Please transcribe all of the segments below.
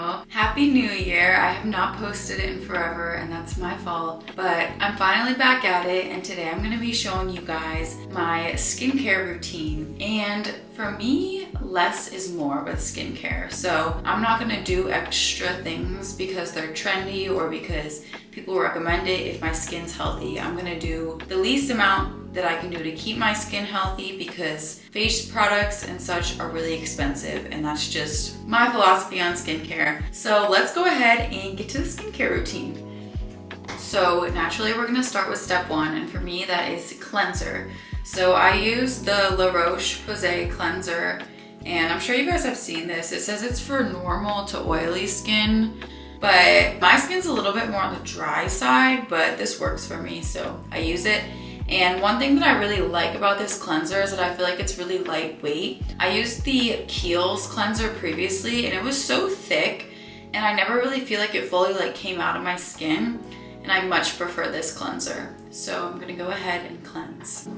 channel. Happy New Year. I have not posted it in forever and that's my fault, but I'm finally back at it, and today I'm going to be showing you guys my skincare routine. And for me, less is more with skincare. So I'm not going to do extra things because they're trendy or because people recommend it. If my skin's healthy, I'm going to do the least amount that I can do to keep my skin healthy, because face products and such are really expensive, and that's just my philosophy on skincare. So let's go ahead and get to the skincare routine. So naturally we're going to start with step one, and for me that is cleanser. So I use the La Roche-Posay cleanser, and I'm sure you guys have seen this. It says it's for normal to oily skin, but my skin's a little bit more on the dry side, but this works for me, so I use it. And one thing that I really like about this cleanser is that I feel like it's really lightweight. I used the Kiehl's cleanser previously and it was so thick, and I never really feel like it fully came out of my skin, and I much prefer this cleanser. So I'm gonna go ahead and cleanse.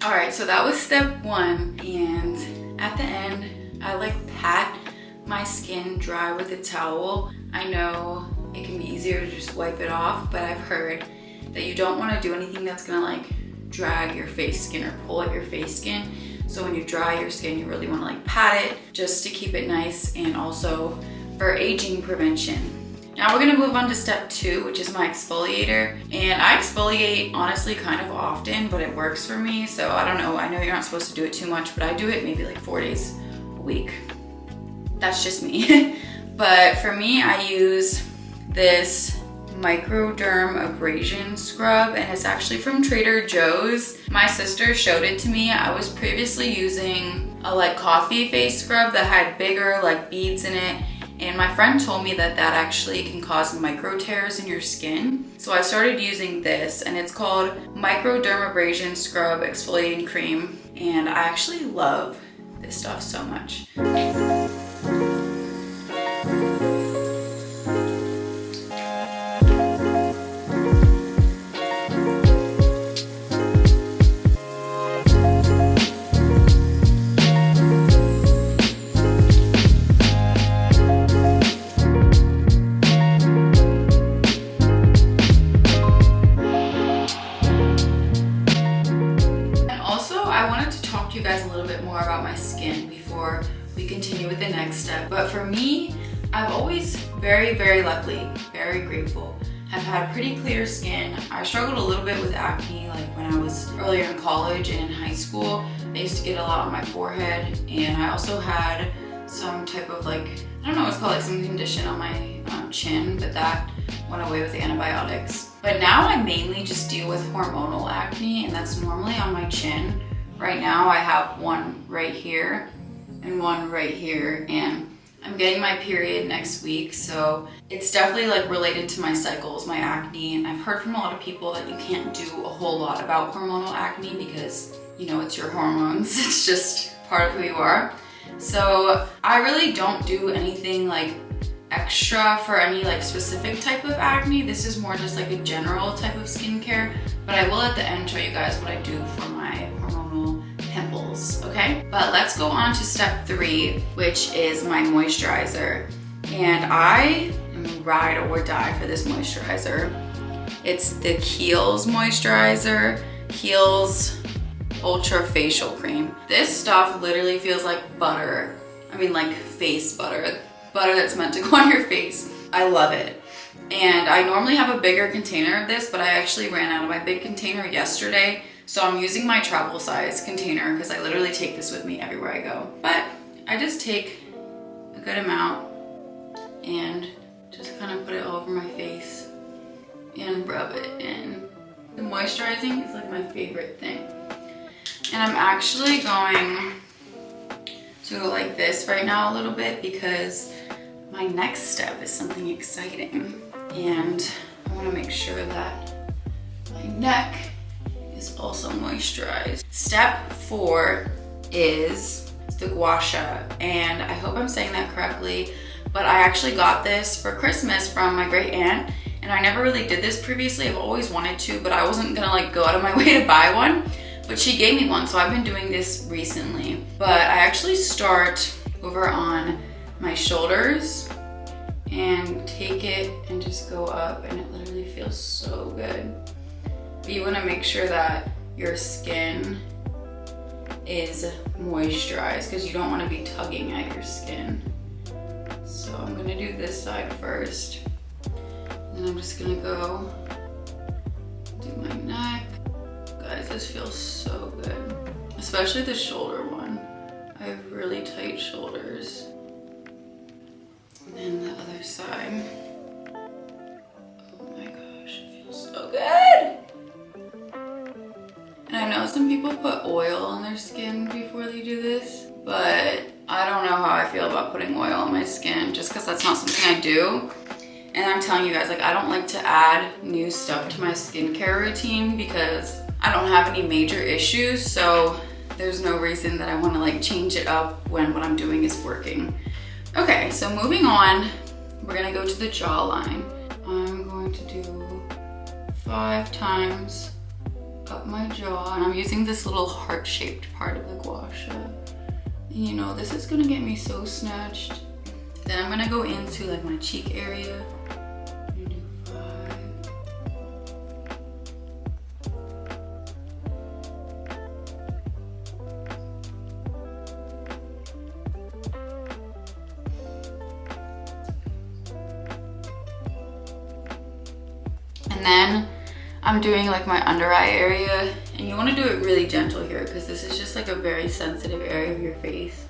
Alright, so that was step one, and at the end, I pat my skin dry with a towel. I know it can be easier to just wipe it off, but I've heard that you don't want to do anything that's gonna drag your face skin or pull at your face skin. So when you dry your skin, you really want to pat it just to keep it nice, and also for aging prevention. Now we're gonna move on to step two, which is my exfoliator. And I exfoliate honestly kind of often, but it works for me. So I don't know, I know you're not supposed to do it too much, but I do it maybe 4 days a week. That's just me. But for me, I use this Microderm Abrasion Scrub, and it's actually from Trader Joe's. My sister showed it to me. I was previously using a coffee face scrub that had bigger beads in it. And my friend told me that that actually can cause micro tears in your skin. So I started using this, and it's called Microdermabrasion Scrub Exfoliating Cream. And I actually love this stuff so much. You guys a little bit more about my skin before we continue with the next step. But for me, I've always very luckily, very grateful, have had pretty clear skin. I struggled a little bit with acne when I was earlier in college and in high school. I used to get a lot on my forehead, and I also had some type of I don't know what it's called, some condition on my chin, but that went away with the antibiotics. But now I mainly just deal with hormonal acne, and that's normally on my chin. Right now I have one right here and one right here, and I'm getting my period next week, so it's definitely related to my cycles, my acne. And I've heard from a lot of people that you can't do a whole lot about hormonal acne because it's your hormones. It's just part of who you are. So I really don't do anything extra for any specific type of acne. This is more just a general type of skincare, but I will at the end show you guys what I do for my hormonal pimples, okay? But let's go on to step three, which is my moisturizer. And I am ride or die for this moisturizer. It's the Kiehl's moisturizer, Kiehl's Ultra Facial Cream. This stuff literally feels like butter. I mean face butter. Butter that's meant to go on your face. I love it. And I normally have a bigger container of this, but I actually ran out of my big container yesterday. So I'm using my travel size container because I literally take this with me everywhere I go. But I just take a good amount and just kind of put it all over my face and rub it in. The moisturizing is my favorite thing. And I'm actually going to go like this right now a little bit because my next step is something exciting. And I want to make sure that my neck is also moisturized. Step 4 is the gua sha, and I hope I'm saying that correctly, but I actually got this for Christmas from my great aunt, and I never really did this previously. I've always wanted to, but I wasn't gonna like go out of my way to buy one, but she gave me one, so I've been doing this recently. But I actually start over on my shoulders and take it and just go up, and it literally feels so good. But you wanna make sure that your skin is moisturized because you don't want to be tugging at your skin. So I'm gonna do this side first, and I'm just gonna go do my neck. Guys, this feels so good, especially the shoulder one. I have really tight shoulders. And then the other side. Oh my gosh, it feels so good. And I know some people put oil on their skin before they do this, but I don't know how I feel about putting oil on my skin just because that's not something I do. And I'm telling you guys, like, I don't like to add new stuff to my skincare routine because I don't have any major issues, so there's no reason that I want to like change it up when what I'm doing is working. Okay, so moving on, we're gonna go to the jawline. I'm going to do 5 times up my jaw, and I'm using this little heart-shaped part of the gua sha. You know, this is gonna get me so snatched. Then I'm gonna go into like my cheek area. I'm gonna do 5. And then I'm doing like my under eye area, and you want to do it really gentle here because this is just like a very sensitive area of your face.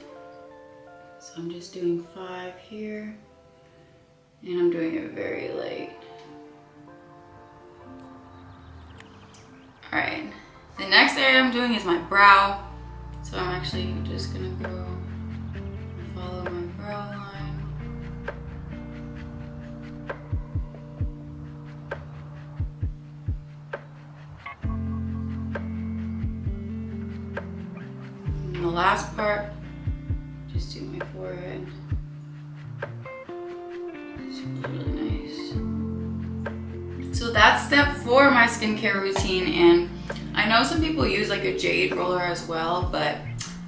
So I'm just doing 5 here, and I'm doing it very light. All right, the next area I'm doing is my brow. So I'm actually just gonna go follow my brow line. The last part, just do my forehead. It's really nice. So that's step 4 of my skincare routine, and I know some people use like a jade roller as well, but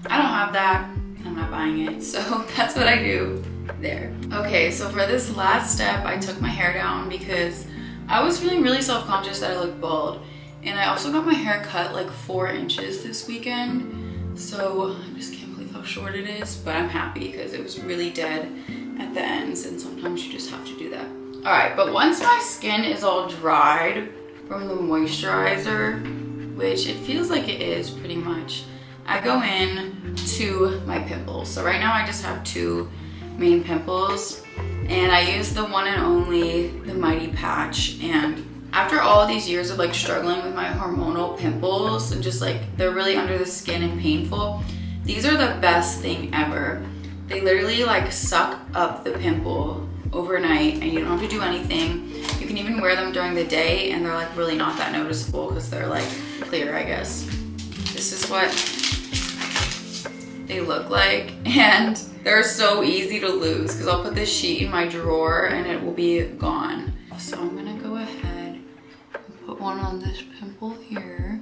I don't have that. I'm not buying it, so that's what I do there. Okay, so for this last step, I took my hair down because I was feeling really self-conscious that I looked bald, and I also got my hair cut like 4 inches this weekend. So I just can't believe how short it is, but I'm happy because it was really dead at the ends, and sometimes you just have to do that. All right, but once my skin is all dried from the moisturizer, which it feels like it is pretty much, I go in to my pimples. So right now I just have 2 main pimples, and I use the one and only, the Mighty Patch. And after all these years of like struggling with my hormonal pimples and just like they're really under the skin and painful, these are the best thing ever. They literally like suck up the pimple overnight, and you don't have to do anything. You can even wear them during the day, and they're like really not that noticeable because they're like clear, I guess. This is what they look like, and they're so easy to lose because I'll put this sheet in my drawer and it will be gone. So I'm gonna go ahead and put one on this pimple here.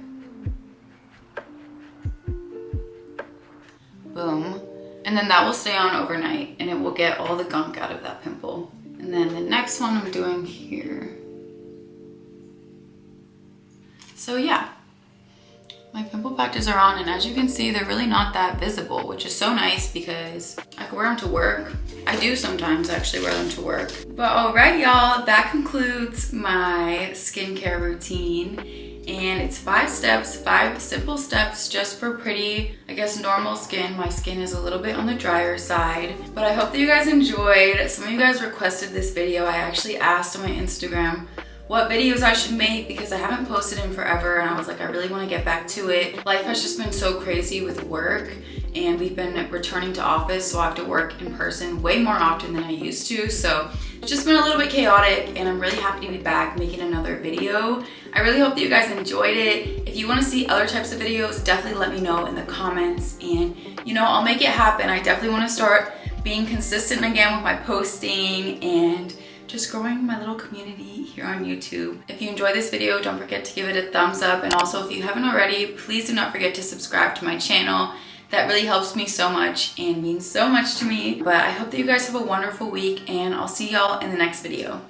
Boom. And then that will stay on overnight, and it will get all the gunk out of that pimple. And then the next one I'm doing here. So yeah, my pimple patches are on, and as you can see, they're really not that visible, which is so nice because I can wear them to work. I do sometimes actually wear them to work. But all right, y'all, that concludes my skincare routine. And it's 5 steps, 5 simple steps just for pretty, I guess, normal skin. My skin is a little bit on the drier side, but I hope that you guys enjoyed. Some of you guys requested this video. I actually asked on my Instagram what videos I should make because I haven't posted in forever and I was like, I really want to get back to it. Life has just been so crazy with work and we've been returning to office, so I have to work in person way more often than I used to. So it's just been a little bit chaotic and I'm really happy to be back making another video. I really hope that you guys enjoyed it. If you want to see other types of videos, definitely let me know in the comments and you know, I'll make it happen. I definitely want to start being consistent again with my posting and just growing my little community here on YouTube. If you enjoyed this video, don't forget to give it a thumbs up, and also if you haven't already, please do not forget to subscribe to my channel. That really helps me so much and means so much to me. But I hope that you guys have a wonderful week and I'll see y'all in the next video.